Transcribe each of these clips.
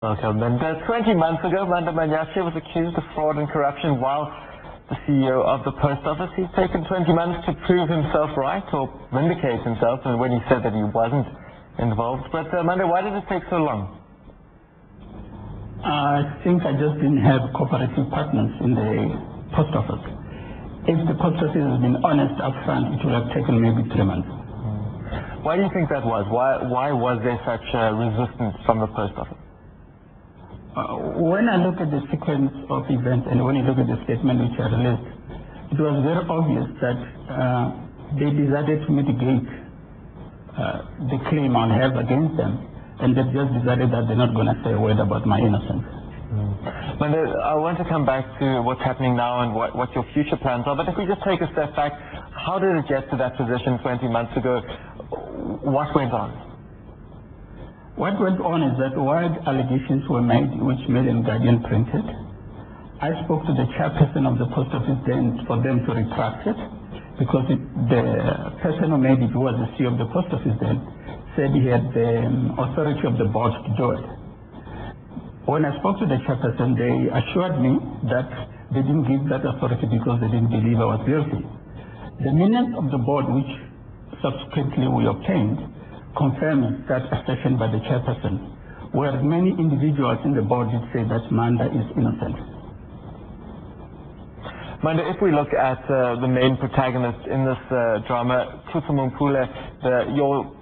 Welcome. And 20 months ago, Manyatshe was accused of fraud and corruption while the CEO of the post office. He's taken 20 months to prove himself right or vindicate himself when he said that he wasn't involved. But Maanda, why did it take so long? I think I just didn't have cooperative partners in the post office. If the post office has been honest up front, it would have taken maybe 3 months. Why do you think that was? Why was there such resistance from the post office? When I look at the sequence of events and when you look at the statement which I released, it was very obvious that they decided to mitigate the claim I have against them, and they just decided that they're not going to say a word about my innocence. Maanda, I want to come back to what's happening now and what your future plans are, but if we just take a step back, how did it get to that position 20 months ago? What went on? What went on is that while allegations were made, which Mail and Guardian printed, I spoke to the chairperson of the post office then for them to retract it, because the person who made it, who was the CEO of the post office then, said he had the authority of the board to do it. When I spoke to the chairperson, they assured me that they didn't give that authority because they didn't believe I was guilty. The minutes of the board, which subsequently we obtained, confirms that assertion by the chairperson, where many individuals in the board did say that Maanda is innocent. Maanda, if we look at the main protagonist in this drama, your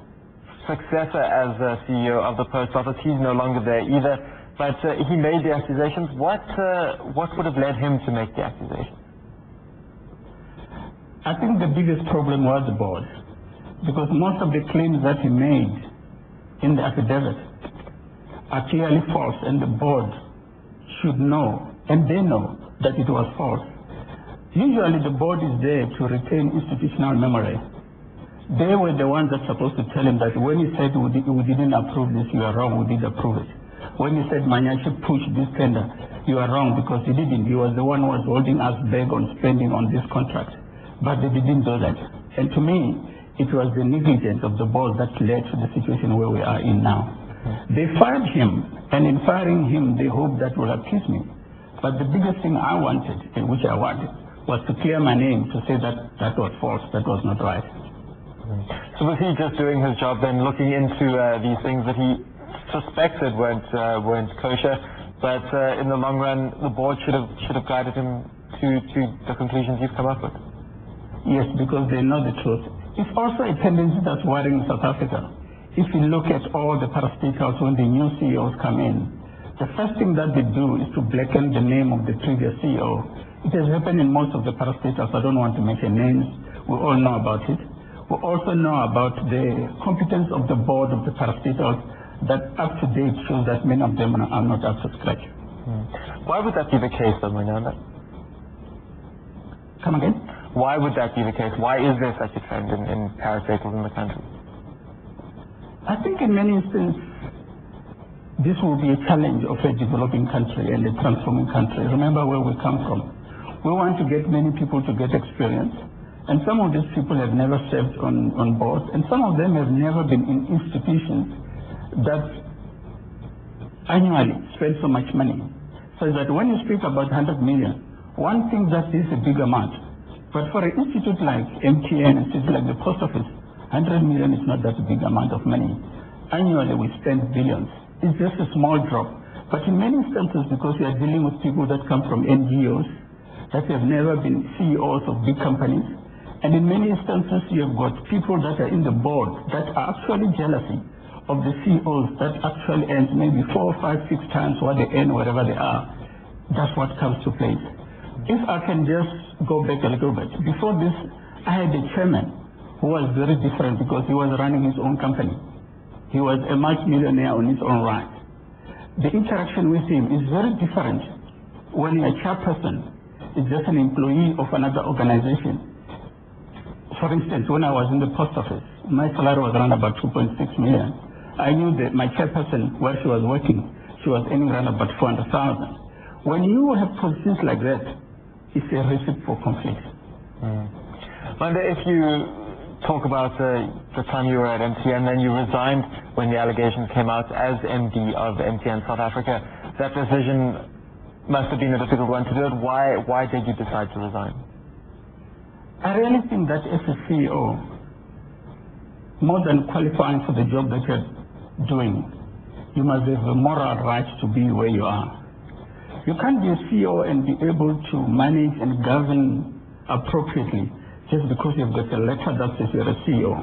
successor as CEO of the post office, he's no longer there either, but he made the accusations. What would have led him to make the accusations? I think the biggest problem was the board, because most of the claims that he made in the affidavit are clearly false, and the board should know, and they know, that it was false. Usually the board is there to retain institutional memory. They were the ones that were supposed to tell him that when he said we didn't approve this, you are wrong, we did approve it. When he said Manyatshe pushed this tender, you are wrong because he didn't. He was the one who was holding us back on spending on this contract. But they didn't do that. And to me, it was the negligence of the board that led to the situation where we are in now. They fired him, and in firing him, they hoped that will appease me. But the biggest thing I wanted, and which I wanted, was to clear my name, to say that that was false, that was not right. So was he just doing his job then, looking into these things that he suspected weren't kosher, but in the long run, the board should have guided him to the conclusions you've come up with? Yes, because they know the truth. It's also a tendency that's worrying South Africa. If you look at all the parastatals when the new CEOs come in, the first thing that they do is to blacken the name of the previous CEO. It has happened in most of the parastatals. I don't want to mention names. We all know about it. We also know about the competence of the board of the parastatals that up to date shows that many of them are not up to scratch. Why would that be the case, though, Maanda? Come again? Why would that be the case? Why is there such a trend in parastatals in the country? I think in many instances, this will be a challenge of a developing country and a transforming country. Remember where we come from. We want to get many people to get experience, and some of these people have never served on boards, and some of them have never been in institutions that annually spend so much money. So that when you speak about 100 million, one thing that is a big amount. But for an institute like MTN, an institute like the post office, 100 million is not that big amount of money. Annually we spend billions. It's just a small drop. But in many instances, because we are dealing with people that come from NGOs, that have never been CEOs of big companies, and in many instances you have got people that are in the board that are actually jealousy of the CEOs that actually earns maybe 4, 5, 6 times what they earn wherever they are. That's what comes to play. If I can just go back a little bit. Before this, I had a chairman who was very different because he was running his own company. He was a multi-millionaire on his own right. The interaction with him is very different when a chairperson is just an employee of another organization. For instance, when I was in the post office, my salary was around about 2.6 million. I knew that my chairperson, where she was working, she was earning around about 400,000. When you have positions like that, it's a recipe for conflict. Maanda, if you talk about the time you were at MTN, then you resigned when the allegations came out as MD of MTN South Africa. That decision must have been a difficult one to do. Why did you decide to resign? I really think that as a CEO, more than qualifying for the job that you're doing, you must have a moral right to be where you are. You can't be a CEO and be able to manage and govern appropriately just because you've got a letter that says you're a CEO.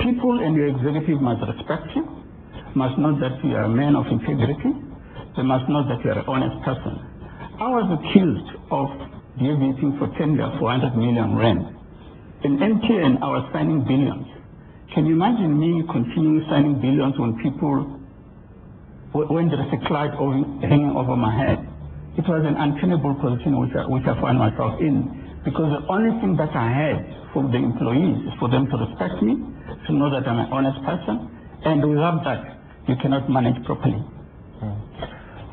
People and your executive must respect you, must know that you are a man of integrity, they must know that you are an honest person. I was accused of deviating for tender for 100 million rand. In MTN, I was signing billions. Can you imagine me continuing signing billions when there is a cloud hanging over my head? It was an untenable position which I found myself in, because the only thing that I had for the employees is for them to respect me, to know that I'm an honest person, and without that, you cannot manage properly.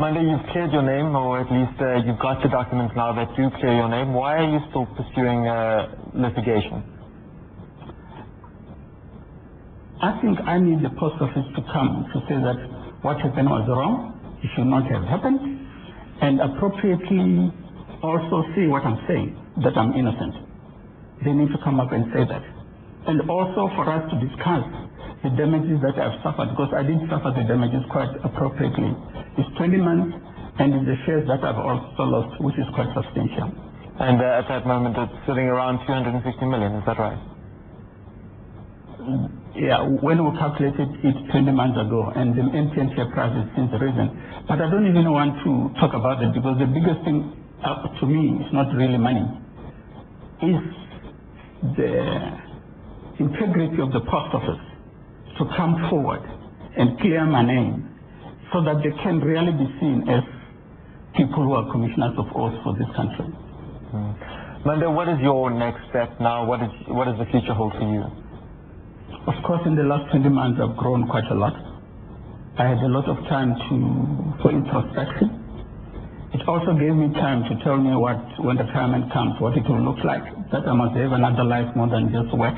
Maanda, you've cleared your name, or at least you've got the documents now that do clear your name. Why are you still pursuing litigation? I think I need the post office to come to say that what happened was wrong, it should not have happened, and appropriately also say what I'm saying, that I'm innocent. They need to come up and say that. And also for us to discuss the damages that I've suffered, because I did suffer the damages quite appropriately. It's 20 months, and it's the shares that I've also lost, which is quite substantial. And at that moment, it's sitting around 260 million, is that right? Yeah, when we calculated it 20 months ago, and the MTN share price has since risen. But I don't even want to talk about it, because the biggest thing to me is not really money. It's the integrity of the post office to come forward and clear my name so that they can really be seen as people who are commissioners of oaths for this country. Maanda, what is your next step now? What does the future hold for you? Of course, in the last 20 months, I've grown quite a lot. I had a lot of time for introspection. It also gave me time to tell me when the retirement comes, what it will look like, that I must have another life more than just work.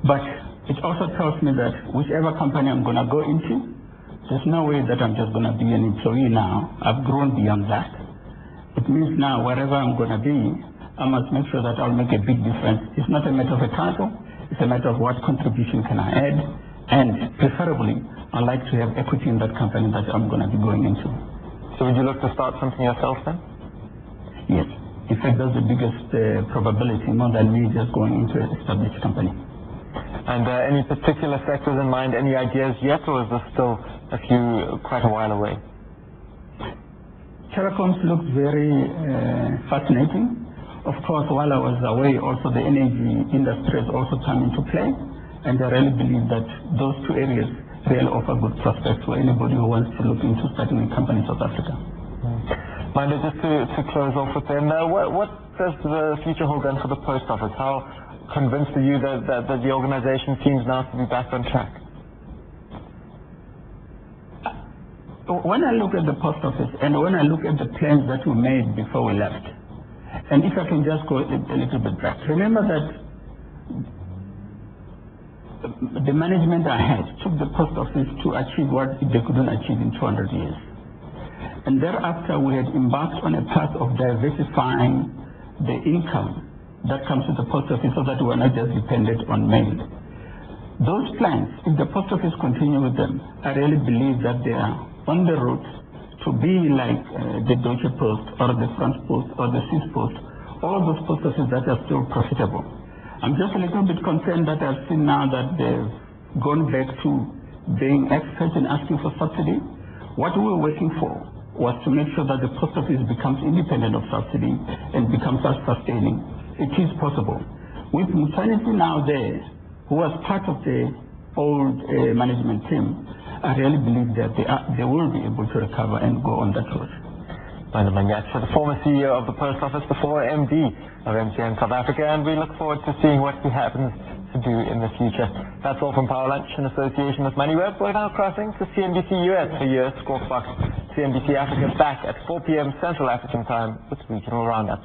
But it also tells me that whichever company I'm going to go into, there's no way that I'm just going to be an employee now. I've grown beyond that. It means now, wherever I'm going to be, I must make sure that I'll make a big difference. It's not a matter of a title. It's a matter of what contribution can I add, and preferably, I'd like to have equity in that company that I'm going to be going into. So would you look to start something yourself then? Yes. In fact, that's the biggest probability, more than me just going into an established company. And any particular sectors in mind, any ideas yet, or is this still quite a while away? Telecoms looks very fascinating. Of course, while I was away, also the energy industry has also come into play, and I really believe that those two areas really offer good prospects for anybody who wants to look into starting a company in South Africa. Maanda, just to close off with then, what does the future hold then for the post office? How convinced are you that the organization seems now to be back on track? When I look at the post office and when I look at the plans that we made before we left, and if I can just go a little bit back, remember that the management I had took the post office to achieve what they couldn't achieve in 200 years. And thereafter, we had embarked on a path of diversifying the income that comes to the post office so that we are not just dependent on mail. Those plans, if the post office continue with them, I really believe that they are on the route to be like the Deutsche Post or the France Post or the Swiss Post, all those post offices that are still profitable. I'm just a little bit concerned that I've seen now that they've gone back to being experts in asking for subsidy. What we were working for was to make sure that the post office becomes independent of subsidy and becomes self-sustaining. It is possible. With Musanisi now there, who was part of the old management team, I really believe that they will be able to recover and go on that road. Manyatshe, the former CEO of the Post Office, the former MD of MTN South Africa, and we look forward to seeing what he happens to do in the future. That's all from Power Lunch in association with MoneyWeb. We're now crossing to CNBC US for US Squawk Box. CNBC Africa back at 4 p.m. Central African Time with Regional Roundup.